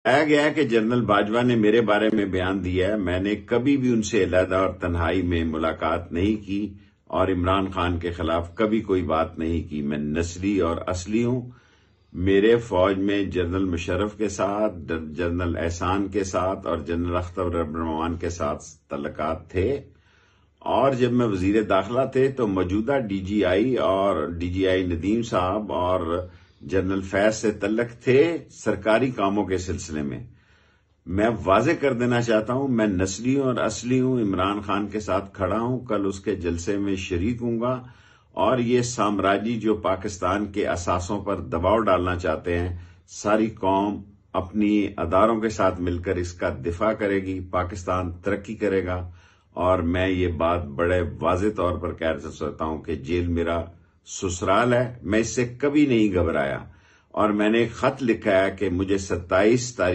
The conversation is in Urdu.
بتایا گیا کہ جنرل باجوہ نے میرے بارے میں بیان دیا ہے، میں نے کبھی بھی ان سے علیحدہ اور تنہائی میں ملاقات نہیں کی اور عمران خان کے خلاف کبھی کوئی بات نہیں کی۔ میں نسلی اور اصلی ہوں۔ میرے فوج میں جنرل مشرف کے ساتھ، جنرل احسان کے ساتھ اور جنرل اختر ابراہیم کے ساتھ تعلقات تھے، اور جب میں وزیر داخلہ تھے تو موجودہ ڈی جی آئی ندیم صاحب اور جنرل فیض سے تعلق تھے سرکاری کاموں کے سلسلے میں۔ میں واضح کر دینا چاہتا ہوں، میں نسلی اور اصلی ہوں، عمران خان کے ساتھ کھڑا ہوں، کل اس کے جلسے میں شریک ہوں گا، اور یہ سامراجی جو پاکستان کے اثاثوں پر دباؤ ڈالنا چاہتے ہیں، ساری قوم اپنی اداروں کے ساتھ مل کر اس کا دفاع کرے گی، پاکستان ترقی کرے گا۔ اور میں یہ بات بڑے واضح طور پر کہہ سکتا ہوں کہ جیل میرا سسرال ہے، میں اس سے کبھی نہیں گھبرایا، اور میں نے ایک خط لکھا ہے کہ مجھے 27 تاریخ